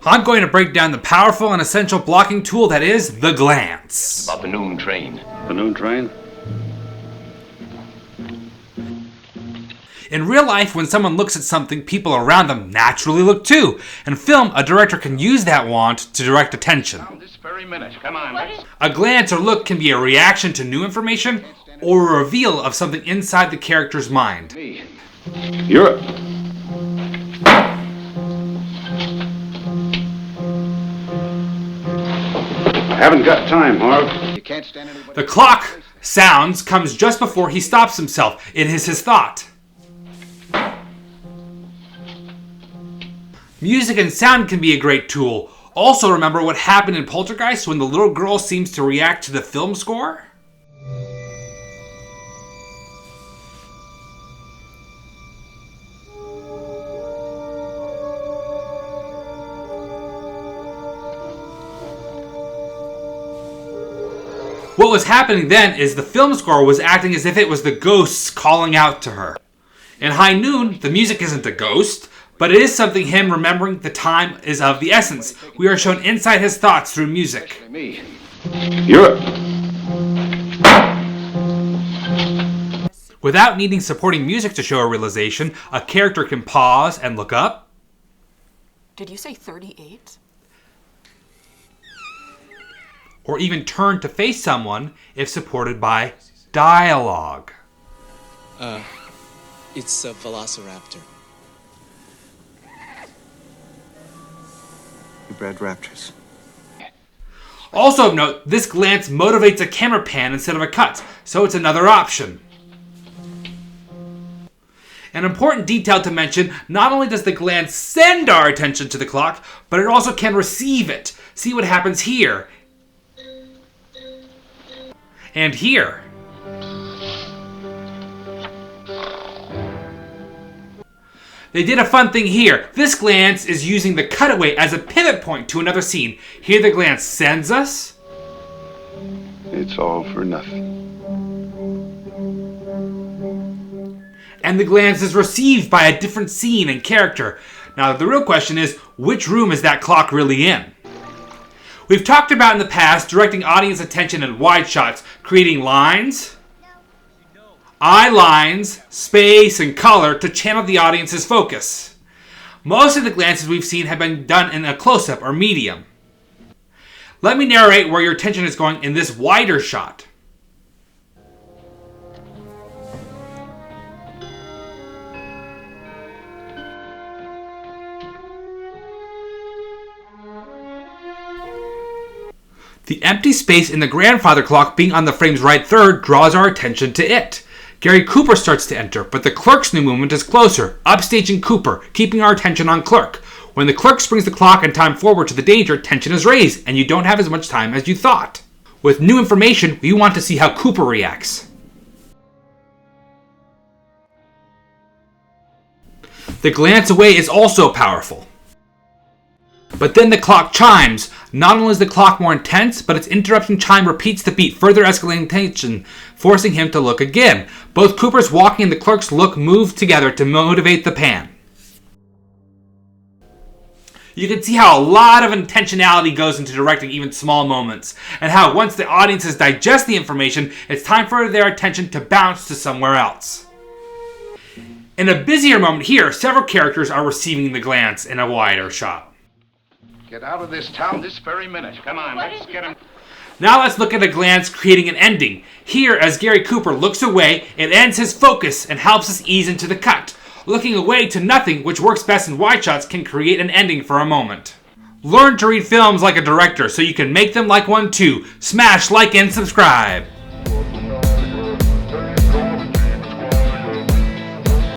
I'm going to break down the powerful and essential blocking tool that is the glance. About the noon train. The noon train? In real life, when someone looks at something, people around them naturally look too. In film, a director can use that want to direct attention. This very minute. Come on, let's... A glance or look can be a reaction to new information or a reveal of something inside the character's mind. You're... I haven't got time, Harv. You can't stand anybody... The clock sounds comes just before he stops himself. It is his thought. Music and sound can be a great tool. Also remember what happened in Poltergeist when the little girl seems to react to the film score? What was happening then is the film score was acting as if it was the ghosts calling out to her. In High Noon, the music isn't a ghost, but it is something him remembering the time is of the essence. We are shown inside his thoughts through music. You're... Without needing supporting music to show a realization, a character can pause and look up. Did you say 38? Or even turn to face someone if supported by dialogue. It's a velociraptor. You bred raptors. Also of note, this glance motivates a camera pan instead of a cut, so it's another option. An important detail to mention, not only does the glance send our attention to the clock, but it also can receive it. See what happens here. And here. They did a fun thing here. This glance is using the cutaway as a pivot point to another scene. Here the glance sends us. It's all for nothing. And the glance is received by a different scene and character. Now the real question is, which room is that clock really in? We've talked about in the past directing audience attention in wide shots, creating lines, eye lines, space, and color to channel the audience's focus. Most of the glances we've seen have been done in a close-up or medium. Let me narrate where your attention is going in this wider shot. The empty space in the grandfather clock being on the frame's right third draws our attention to it. Gary Cooper starts to enter, but the clerk's new movement is closer, upstaging Cooper, keeping our attention on clerk. When the clerk springs the clock and time forward to the danger, tension is raised, and you don't have as much time as you thought. With new information, we want to see how Cooper reacts. The glance away is also powerful. But then the clock chimes. Not only is the clock more intense, but its interrupting chime repeats the beat, further escalating tension, forcing him to look again. Both Cooper's walking and the clerk's look move together to motivate the pan. You can see how a lot of intentionality goes into directing even small moments, and how once the audiences digest the information, it's time for their attention to bounce to somewhere else. In a busier moment here, several characters are receiving the glance in a wider shot. Get out of this town this very minute. Come on, let's get him. Now let's look at a glance creating an ending. Here, as Gary Cooper looks away, it ends his focus and helps us ease into the cut. Looking away to nothing, which works best in wide shots, can create an ending for a moment. Learn to read films like a director so you can make them like one too. Smash like and subscribe.